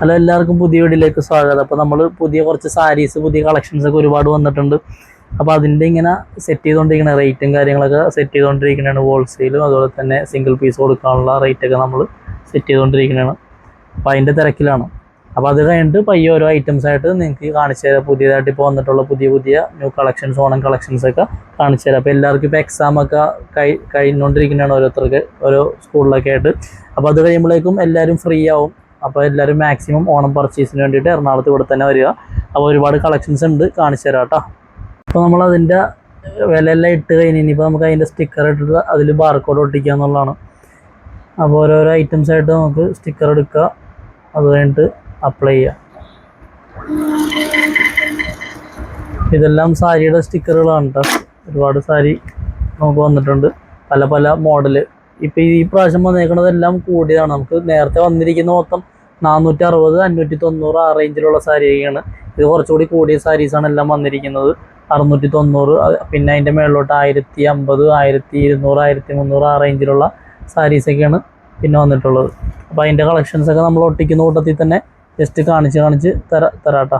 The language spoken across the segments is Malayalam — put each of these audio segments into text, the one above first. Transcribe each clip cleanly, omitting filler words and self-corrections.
ഹലോ, എല്ലാവർക്കും പുതിയ വീഡിയോയിലേക്ക് സ്വാഗതം. അപ്പോൾ നമ്മൾ പുതിയ കുറച്ച് സാരീസ്, പുതിയ കളക്ഷൻസ് ഒക്കെ ഒരുപാട് വന്നിട്ടുണ്ട്. അപ്പോൾ അതിൻ്റെ ഇങ്ങനെ സെറ്റ് ചെയ്തുകൊണ്ടിരിക്കുന്ന റേറ്റും കാര്യങ്ങളൊക്കെ സെറ്റ് ചെയ്തുകൊണ്ടിരിക്കുന്നതാണ്. ഹോൾസെയിലും അതുപോലെ തന്നെ സിംഗിൾ പീസ് കൊടുക്കാനുള്ള റേറ്റൊക്കെ നമ്മൾ സെറ്റ് ചെയ്തുകൊണ്ടിരിക്കുന്നതാണ്. അപ്പോൾ അതിൻ്റെ തിരക്കിലാണ്. അപ്പോൾ അത് കഴിഞ്ഞിട്ട് പയ്യെ ഓരോ ഐറ്റംസ് ആയിട്ട് നിങ്ങൾക്ക് കാണിച്ചു തരാം. പുതിയതായിട്ട് ഇപ്പോൾ വന്നിട്ടുള്ള പുതിയ ന്യൂ കളക്ഷൻസ്, ഓണം കളക്ഷൻസൊക്കെ കാണിച്ചു തരാം. അപ്പോൾ എല്ലാവർക്കും ഇപ്പോൾ എക്സാമൊക്കെ കഴിഞ്ഞുകൊണ്ടിരിക്കുന്നതാണ്, ഓരോരുത്തർക്ക് ഓരോ സ്കൂളിലൊക്കെ ആയിട്ട്. അപ്പോൾ അത് കഴിയുമ്പോഴേക്കും എല്ലാവരും ഫ്രീ ആവും. അപ്പോൾ എല്ലാവരും മാക്സിമം ഓണം പർച്ചേസിന് വേണ്ടിയിട്ട് എറണാകുളത്ത് ഇവിടെ തന്നെ വരിക. അപ്പോൾ ഒരുപാട് കളക്ഷൻസ് ഉണ്ട്, കാണിച്ചു തരാം കേട്ടോ. അപ്പോൾ നമ്മൾ അതിൻ്റെ വിലയെല്ലാം ഇട്ട് കഴിഞ്ഞ് ഇനിയിപ്പോൾ നമുക്ക് അതിൻ്റെ സ്റ്റിക്കർ ഇട്ടിട്ട് അതിൽ ബാർകോഡ് ഒട്ടിക്കുക എന്നുള്ളതാണ്. അപ്പോൾ ഓരോരോ ഐറ്റംസ് ആയിട്ട് നമുക്ക് സ്റ്റിക്കർ എടുക്കുക, അത് കഴിഞ്ഞിട്ട് അപ്ലൈ ചെയ്യുക. ഇതെല്ലാം സാരിയുടെ സ്റ്റിക്കറുകളാണ് കേട്ടോ. ഒരുപാട് സാരി നമുക്ക് വന്നിട്ടുണ്ട്, പല പല മോഡല്. ഇപ്പോൾ ഈ പ്രാവശ്യം വന്നേക്കുന്നതെല്ലാം കൂടിയതാണ്. നമുക്ക് നേരത്തെ വന്നിരിക്കുന്ന മൊത്തം 460, 590 ആ റേഞ്ചിലുള്ള സാരിയൊക്കെയാണ്. ഇത് കുറച്ചുകൂടി കൂടിയ സാരീസാണ് എല്ലാം വന്നിരിക്കുന്നത്. 690, പിന്നെ അതിൻ്റെ മേളിലോട്ട് 1050, 1200, 1300 ആ റേഞ്ചിലുള്ള സാരീസൊക്കെയാണ് പിന്നെ വന്നിട്ടുള്ളത്. അപ്പോൾ അതിൻ്റെ കളക്ഷൻസൊക്കെ നമ്മൾ ഒട്ടിക്കുന്ന കൂട്ടത്തിൽ തന്നെ ജസ്റ്റ് കാണിച്ച് തരാട്ടോ.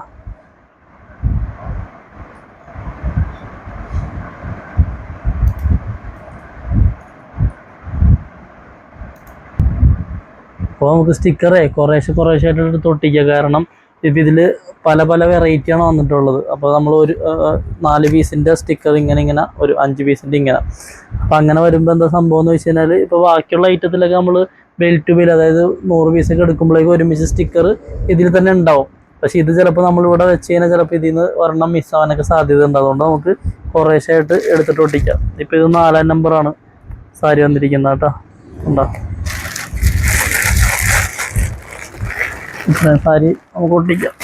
അപ്പോൾ നമുക്ക് സ്റ്റിക്കറേ കുറേശ്ശായിട്ട് എടുത്ത് ഒട്ടിക്കുക. കാരണം ഇപ്പം ഇതിൽ പല പല വെറൈറ്റിയാണ് വന്നിട്ടുള്ളത്. അപ്പോൾ നമ്മൾ ഒരു 4 പീസിൻ്റെ സ്റ്റിക്കർ ഇങ്ങനെ ഒരു 5 പീസിൻ്റെ ഇങ്ങനെ. അപ്പോൾ അങ്ങനെ വരുമ്പോൾ എന്താ സംഭവം എന്ന് വെച്ച് കഴിഞ്ഞാൽ, ഇപ്പോൾ ബാക്കിയുള്ള ഐറ്റത്തിലൊക്കെ നമ്മൾ ബെൽ ടു ബെൽ, അതായത് 100 പീസൊക്കെ എടുക്കുമ്പോഴേക്കും ഒരുമിച്ച് സ്റ്റിക്കർ ഇതിൽ തന്നെ ഉണ്ടാവും. പക്ഷേ ഇത് ചിലപ്പോൾ നമ്മളിവിടെ വെച്ച് കഴിഞ്ഞാൽ ചിലപ്പോൾ ഇതിൽ നിന്ന് ഒരെണ്ണം മിസ്സാവാനൊക്കെ സാധ്യത ഉണ്ട്. അതുകൊണ്ട് നമുക്ക് കുറേശ്ശായിട്ട് എടുത്തിട്ട് ഒട്ടിക്കാം. ഇപ്പോൾ ഇത് 4 നമ്പറാണ് സാരി വന്നിരിക്കുന്നത് കേട്ടോ. ഉണ്ടോ, സാരി നമുക്ക് ഒട്ടിക്കാം.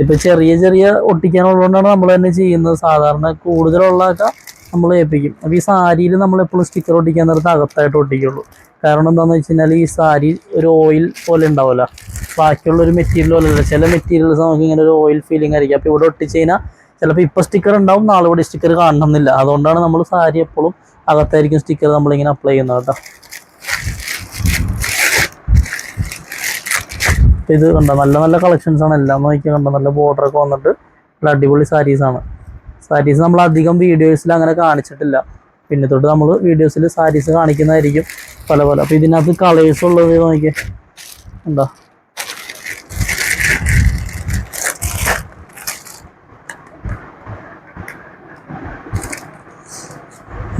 ഇപ്പോൾ ചെറിയ ഒട്ടിക്കാനുള്ളതുകൊണ്ടാണ് നമ്മൾ തന്നെ ചെയ്യുന്നത്. സാധാരണ കൂടുതലുള്ളതൊക്കെ നമ്മൾ ഏൽപ്പിക്കും. അപ്പോൾ ഈ സാരിയിൽ നമ്മളെപ്പോഴും സ്റ്റിക്കർ ഒട്ടിക്കാൻ നേരത്തെ അകത്തായിട്ട് ഒട്ടിക്കുള്ളൂ. കാരണം എന്താണെന്ന് വെച്ച് കഴിഞ്ഞാൽ, ഈ സാരി ഒരു ഓയിൽ പോലെ ഉണ്ടാവില്ല, ബാക്കിയുള്ളൊരു മെറ്റീരിയൽ പോലെയല്ല. ചില മെറ്റീരിയൽസ് നമുക്ക് ഇങ്ങനെ ഒരു ഓയിൽ ഫീലിംഗ് ആയിരിക്കും. അപ്പോൾ ഇവിടെ ഒട്ടിച്ച് കഴിഞ്ഞാൽ ചിലപ്പോൾ ഇപ്പോൾ സ്റ്റിക്കർ ഉണ്ടാവും, നാളെ കൂടി സ്റ്റിക്കർ കാണണമെന്നില്ല. അതുകൊണ്ടാണ് നമ്മൾ സാരി എപ്പോഴും അകത്തായിരിക്കും സ്റ്റിക്കർ നമ്മളിങ്ങനെ അപ്ലൈ ചെയ്യുന്നത് കേട്ടോ. ഇത് കണ്ടോ, നല്ല നല്ല കളക്ഷൻസാണ് എല്ലാം. നോക്കി കണ്ടോ, നല്ല ബോർഡറൊക്കെ വന്നിട്ട് നല്ല അടിപൊളി സാരീസാണ്. സാരീസ് നമ്മൾ അധികം വീഡിയോസിൽ അങ്ങനെ കാണിച്ചിട്ടില്ല. പിന്നെ തൊട്ട് നമ്മൾ വീഡിയോസിൽ സാരീസ് കാണിക്കുന്നതായിരിക്കും പല പല. അപ്പോൾ ഇതിനകത്ത് കളേഴ്സ് ഉള്ളത് നോക്കിയേ, എന്താ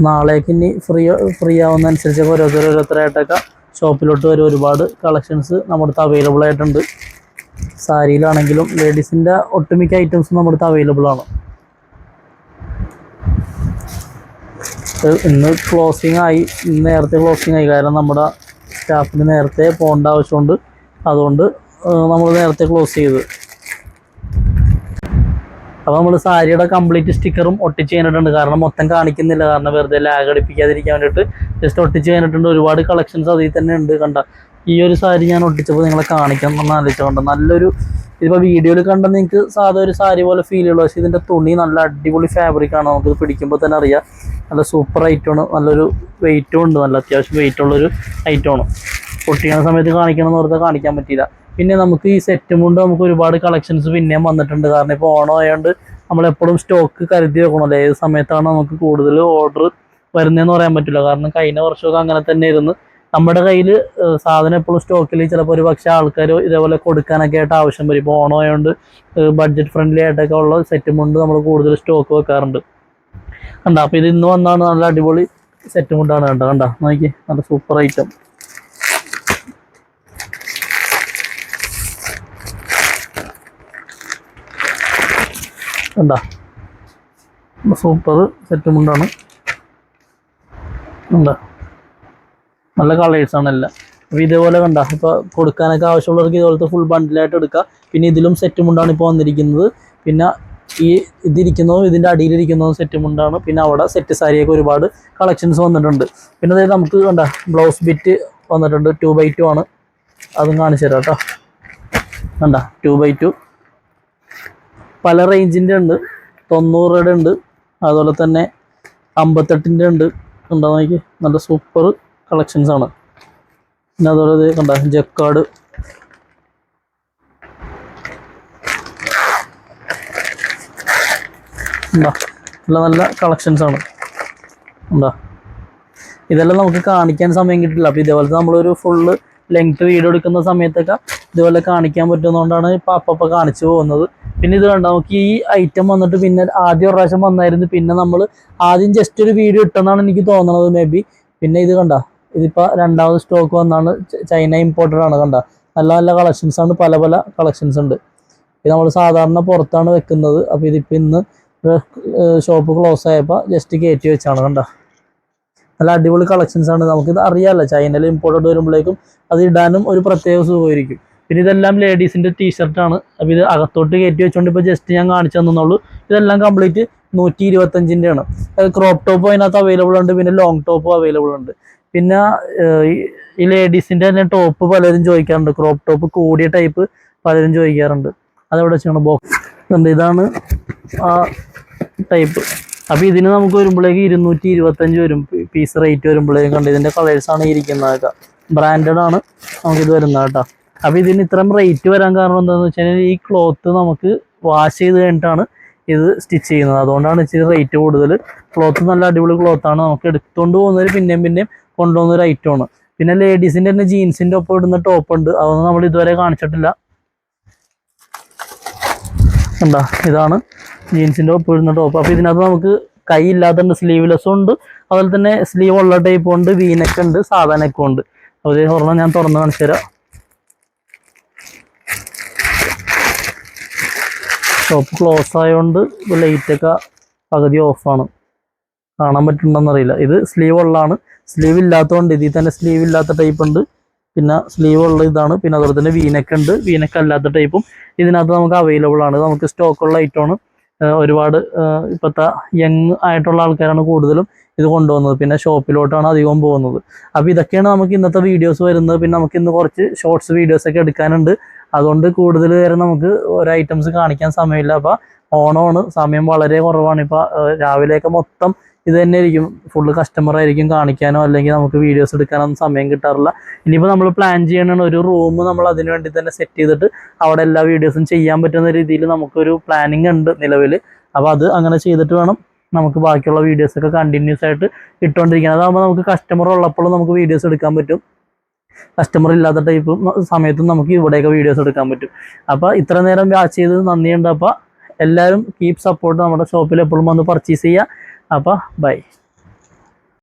നാളേക്ക് ഇനി ഫ്രീ ആവുന്നതനുസരിച്ചൊക്കെ ഓരോരുത്തരായിട്ടൊക്കെ ഷോപ്പിലോട്ട് വരും. ഒരുപാട് കളക്ഷൻസ് നമ്മുടെ അടുത്ത് അവൈലബിൾ ആയിട്ടുണ്ട്. സാരിയിലാണെങ്കിലും ലേഡീസിൻ്റെ ഒട്ടുമിക്ക ഐറ്റംസും നമ്മുടെ അടുത്ത് അവൈലബിൾ ആണ്. ഇന്ന് നേരത്തെ ക്ലോസിങ് ആയി. കാരണം നമ്മുടെ സ്റ്റാഫിന് നേരത്തെ പോകേണ്ട ആവശ്യമുണ്ട്. അതുകൊണ്ട് നമ്മൾ നേരത്തെ ക്ലോസ് ചെയ്ത്. അപ്പോൾ നമ്മൾ സാരിയുടെ കംപ്ലീറ്റ് സ്റ്റിക്കറും ഒട്ടിച്ച് കഴിഞ്ഞിട്ടുണ്ട്. കാരണം മൊത്തം കാണിക്കുന്നില്ല, കാരണം വെറുതെ ലാഗ് അടിപ്പിക്കാതിരിക്കാൻ വേണ്ടിയിട്ട് ജസ്റ്റ് ഒട്ടിച്ച് കഴിഞ്ഞിട്ടുണ്ട്. ഒരുപാട് കളക്ഷൻസ് അതിൽ തന്നെ ഉണ്ട്. കണ്ട ഈ ഒരു സാരി ഞാൻ ഒട്ടിച്ചപ്പോൾ നിങ്ങളെ കാണിക്കാം എന്ന് ആലോചിച്ചുകൊണ്ട്, നല്ലൊരു, ഇതിപ്പോൾ വീഡിയോയിൽ കണ്ട നിങ്ങൾക്ക് സാധാ ഒരു സാരി പോലെ ഫീൽ ചെയ്യുള്ളൂ. പക്ഷേ ഇതിൻ്റെ തുണി നല്ല അടിപൊളി ഫാബ്രിക്കാണ്. നമുക്കിത് പിടിക്കുമ്പോൾ തന്നെ അറിയാം. നല്ല സൂപ്പർ ഐറ്റമാണ്. നല്ലൊരു വെയിറ്റും ഉണ്ട്, നല്ല അത്യാവശ്യം വെയിറ്റുള്ളൊരു ഐറ്റമാണ്. പൊട്ടിക്കുന്ന സമയത്ത് കാണിക്കണം എന്ന് ഓർത്താൽ കാണിക്കാൻ പറ്റിയില്ല. പിന്നെ നമുക്ക് ഈ സെറ്റും കൊണ്ട് നമുക്ക് ഒരുപാട് കളക്ഷൻസ് പിന്നെയും വന്നിട്ടുണ്ട്. കാരണം ഇപ്പോൾ ഓണം ആയതുകൊണ്ട് നമ്മളെപ്പോഴും സ്റ്റോക്ക് കരുതി വെക്കണമല്ലോ. ഏത് സമയത്താണ് നമുക്ക് കൂടുതൽ ഓർഡർ വരുന്നതെന്ന് പറയാൻ പറ്റില്ല. കാരണം കഴിഞ്ഞ വർഷമൊക്കെ അങ്ങനെ തന്നെ ഇരുന്ന് നമ്മുടെ കയ്യിൽ സാധനം എപ്പോഴും സ്റ്റോക്കിൽ ചിലപ്പോൾ ഒരു പക്ഷേ ആൾക്കാർ ഇതേപോലെ കൊടുക്കാനൊക്കെ ആയിട്ട് ആവശ്യം വരും. ഇപ്പോൾ ഓണം ആയതുകൊണ്ട് ബഡ്ജറ്റ് ഫ്രണ്ട്ലി ആയിട്ടൊക്കെ ഉള്ള സെറ്റും കൊണ്ട് നമ്മൾ കൂടുതൽ സ്റ്റോക്ക് വെക്കാറുണ്ട്. കണ്ട, അപ്പോൾ ഇത് ഇന്ന് വന്നാണ് നല്ല അടിപൊളി സെറ്റും കൊണ്ടാണ്. കണ്ട നോക്കി, നല്ല സൂപ്പർ ഐറ്റം. എന്താ സൂപ്പർ സെറ്റും കൊണ്ടാണ്. എന്താ നല്ല കളേഴ്സാണ് എല്ലാം. അപ്പോൾ ഇതേപോലെ കണ്ട, ഇപ്പോൾ കൊടുക്കാനൊക്കെ ആവശ്യമുള്ളവർക്ക് ഇതുപോലത്തെ ഫുൾ ബണ്ടിലായിട്ട് എടുക്കുക. പിന്നെ ഇതിലും സെറ്റും കൊണ്ടാണ് ഇപ്പോൾ വന്നിരിക്കുന്നത്. പിന്നെ ഇതിരിക്കുന്നതും ഇതിൻ്റെ അടിയിലിരിക്കുന്നതും സെറ്റും കൊണ്ടാണ്. പിന്നെ അവിടെ സെറ്റ് സാരിയൊക്കെ ഒരുപാട് കളക്ഷൻസ് വന്നിട്ടുണ്ട്. പിന്നെ അതായത് നമുക്ക് കണ്ട ബ്ലൗസ് ബിറ്റ് വന്നിട്ടുണ്ട്. 2x2 ആണ്. അതും കാണിച്ചു തരാം കേട്ടോ. കണ്ട 2x2 പല റേഞ്ചിൻ്റെ ഉണ്ട്. 90 രൂപയുടെ ഉണ്ട്, അതുപോലെ തന്നെ 58ൻ്റെ ഉണ്ട്. കണ്ടോ നോക്കി, നല്ല സൂപ്പർ കളക്ഷൻസാണ്. പിന്നെ അതുപോലെ കണ്ട ജക്കാർഡ് ഉണ്ടോ, നല്ല നല്ല കളക്ഷൻസ് ആണ് ഉണ്ടോ. ഇതെല്ലാം നമുക്ക് കാണിക്കാൻ സമയം കിട്ടില്ല. അപ്പോൾ ഇതേപോലത്തെ നമ്മളൊരു ഫുള്ള് ലെങ്ത് വീഡിയോ എടുക്കുന്ന സമയത്തൊക്കെ ഇതുപോലെ കാണിക്കാൻ പറ്റുന്നതുകൊണ്ടാണ് ഇപ്പം അപ്പം കാണിച്ചു പോകുന്നത്. പിന്നെ ഇത് കണ്ടോ, നമുക്ക് ഈ ഐറ്റം വന്നിട്ട് പിന്നെ ആദ്യം ഒരു പ്രാവശ്യം വന്നായിരുന്നു, പിന്നെ നമ്മൾ ആദ്യം ജസ്റ്റ് ഒരു വീഡിയോ ഇട്ടെന്നാണ് എനിക്ക് തോന്നുന്നത് മേ ബി. പിന്നെ ഇത് കണ്ട, ഇതിപ്പോൾ രണ്ടാമത് സ്റ്റോക്ക് വന്നാണ്, ചൈന ഇമ്പോർട്ടഡ് ആണ്. കണ്ട, നല്ല നല്ല കളക്ഷൻസ് ആണ്, പല പല കളക്ഷൻസ് ഉണ്ട്. ഇത് നമ്മൾ സാധാരണ പുറത്താണ് വെക്കുന്നത്. അപ്പോൾ ഇതിപ്പോൾ ഇന്ന് ഷോപ്പ് ക്ലോസ് ആയപ്പോൾ ജസ്റ്റ് കയറ്റി വെച്ചാണ്. കണ്ട, നല്ല അടിപൊളി കളക്ഷൻസ് ആണ്. നമുക്കിത് അറിയാമല്ലോ, ചൈനയിൽ ഇമ്പോർട്ടഡ് വരുമ്പോഴേക്കും അത് ഇടാനും ഒരു പ്രത്യേക സുഖമായിരിക്കും. പിന്നെ ഇതെല്ലാം ലേഡീസിൻ്റെ ടീഷർട്ടാണ്. അപ്പോൾ ഇത് അകത്തോട്ട് കയറ്റി വെച്ചുകൊണ്ട് ഇപ്പോൾ ജസ്റ്റ് ഞാൻ കാണിച്ചു തന്നുള്ളൂ. ഇതെല്ലാം കംപ്ലീറ്റ് 125 ആണ്. ക്രോപ്പ് ടോപ്പ് അതിനകത്ത് അവൈലബിൾ ഉണ്ട്, പിന്നെ ലോങ് ടോപ്പും അവൈലബിൾ ഉണ്ട്. പിന്നെ ഈ ലേഡീസിൻ്റെ തന്നെ ടോപ്പ് പലരും ചോദിക്കാറുണ്ട്, ക്രോപ്പ് ടോപ്പ് കൂടിയ ടൈപ്പ് പലരും ചോദിക്കാറുണ്ട്. അതവിടെ വെച്ചാണ് ബോക്സ് ഉണ്ട്. ഇതാണ് ആ ടൈപ്പ്. അപ്പോൾ ഇതിന് നമുക്ക് വരുമ്പോഴേക്ക് 225 വരും പീസ് റേറ്റ് വരുമ്പോഴേക്കും. കണ്ട്, ഇതിൻ്റെ കളേഴ്സാണ് ഇരിക്കുന്നതൊക്കെ, ബ്രാൻഡഡ് ആണ് നമുക്കിത് വരുന്നത് കേട്ടോ. അപ്പോൾ ഇതിന് ഇത്രയും റേറ്റ് വരാൻ കാരണം എന്താണെന്ന് വെച്ച് കഴിഞ്ഞാൽ ഈ ക്ലോത്ത് നമുക്ക് വാഷ് ചെയ്ത് കഴിഞ്ഞിട്ടാണ് ഇത് സ്റ്റിച്ച് ചെയ്യുന്നത്. അതുകൊണ്ടാണ് ഇച്ചിരി റേറ്റ് കൂടുതൽ. ക്ലോത്ത് നല്ല അടിപൊളി ക്ലോത്താണ്, നമുക്ക് എടുത്തുകൊണ്ട് പോകുന്നതിൽ പിന്നെയും പിന്നെയും കൊണ്ടുപോകുന്നൊരു ഐറ്റമാണ്. പിന്നെ ലേഡീസിൻ്റെ തന്നെ ജീൻസിൻ്റെ ഒപ്പം ഇടുന്ന ടോപ്പ് ഉണ്ട്, അതൊന്നും നമ്മൾ ഇതുവരെ കാണിച്ചിട്ടില്ല. കണ്ടോ, ഇതാണ് ജീൻസിൻ്റെ ഒപ്പം ഇടുന്ന ടോപ്പ്. അപ്പോൾ ഇതിനകത്ത് നമുക്ക് കൈ ഇല്ലാത്തുണ്ട്, സ്ലീവ്ലെസ്സും ഉണ്ട്, അതുപോലെ തന്നെ സ്ലീവ് ഉള്ള ടൈപ്പും ഉണ്ട്, വീനെക്ക് ഉണ്ട്, സാധാ നെക്കും ഉണ്ട്. അപ്പോൾ ഇത് ഒരെണ്ണം ഞാൻ തുറന്ന് കാണിച്ചു തരാം. ഷോപ്പ് ക്ലോസ് ആയതുകൊണ്ട് ലൈറ്റൊക്കെ പകുതി ഓഫാണ്, കാണാൻ പറ്റുന്നുണ്ടെന്നറിയില്ല. ഇത് സ്ലീവ് ഉള്ളതാണ്, സ്ലീവ് ഇല്ലാത്തതുകൊണ്ട് ഇതിൽ തന്നെ സ്ലീവ് ഇല്ലാത്ത ടൈപ്പ് ഉണ്ട്, പിന്നെ സ്ലീവ് ഉള്ള ഇതാണ്. പിന്നെ അതുപോലെ തന്നെ വീനെക്ക് ഉണ്ട്, വീനെക്ക് അല്ലാത്ത ടൈപ്പും ഇതിനകത്ത് നമുക്ക് അവൈലബിൾ ആണ്. നമുക്ക് സ്റ്റോക്കുള്ള ഐറ്റമാണ്. ഒരുപാട് ഇപ്പോഴത്തെ യങ് ആയിട്ടുള്ള ആൾക്കാരാണ് കൂടുതലും ഇത് കൊണ്ടുപോകുന്നത്, പിന്നെ ഷോപ്പിലോട്ടാണ് അധികവും പോകുന്നത്. അപ്പോൾ ഇതൊക്കെയാണ് നമുക്ക് ഇന്നത്തെ വീഡിയോസ് വരുന്നത്. പിന്നെ നമുക്ക് ഇന്ന് കുറച്ച് ഷോർട്സ് വീഡിയോസൊക്കെ എടുക്കാനുണ്ട്, അതുകൊണ്ട് കൂടുതൽ നേരം നമുക്ക് ഓരോ ഐറ്റംസ് കാണിക്കാൻ സമയമില്ല. അപ്പോൾ ഓണമാണ്, സമയം വളരെ കുറവാണ്. ഇപ്പോൾ രാവിലെയൊക്കെ മൊത്തം ഇത് തന്നെ ആയിരിക്കും, ഫുള്ള് കസ്റ്റമർ ആയിരിക്കും, കാണിക്കാനോ അല്ലെങ്കിൽ നമുക്ക് വീഡിയോസ് എടുക്കാനോ ഒന്നും സമയം കിട്ടാറില്ല. ഇനിയിപ്പോൾ നമ്മൾ പ്ലാൻ ചെയ്യണമെന്ന് ഒരു റൂം നമ്മൾ അതിന് വേണ്ടി തന്നെ സെറ്റ് ചെയ്തിട്ട് അവിടെ എല്ലാ വീഡിയോസും ചെയ്യാൻ പറ്റുന്ന രീതിയിൽ നമുക്കൊരു പ്ലാനിങ് ഉണ്ട് നിലവിൽ. അപ്പോൾ അത് അങ്ങനെ ചെയ്തിട്ട് വേണം നമുക്ക് ബാക്കിയുള്ള വീഡിയോസൊക്കെ കണ്ടിന്യൂസ് ആയിട്ട് ഇട്ടുകൊണ്ടിരിക്കണം. അതാകുമ്പോൾ നമുക്ക് കസ്റ്റമർ ഉള്ളപ്പോൾ നമുക്ക് വീഡിയോസ് എടുക്കാൻ പറ്റും, കസ്റ്റമർ ഇല്ലാത്ത ടൈപ്പ് സമയത്തും നമുക്ക് ഇവിടെയൊക്കെ വീഡിയോസ് എടുക്കാൻ പറ്റും. അപ്പോൾ ഇത്ര നേരം വാച്ച് ചെയ്തത് നന്ദിയുണ്ട്. അപ്പോൾ എല്ലാവരും കീപ് സപ്പോർട്ട്, നമ്മുടെ ഷോപ്പിൽ എപ്പോഴും വന്ന് പർച്ചേസ് ചെയ്യുക. അപ്പോൾ ബൈ.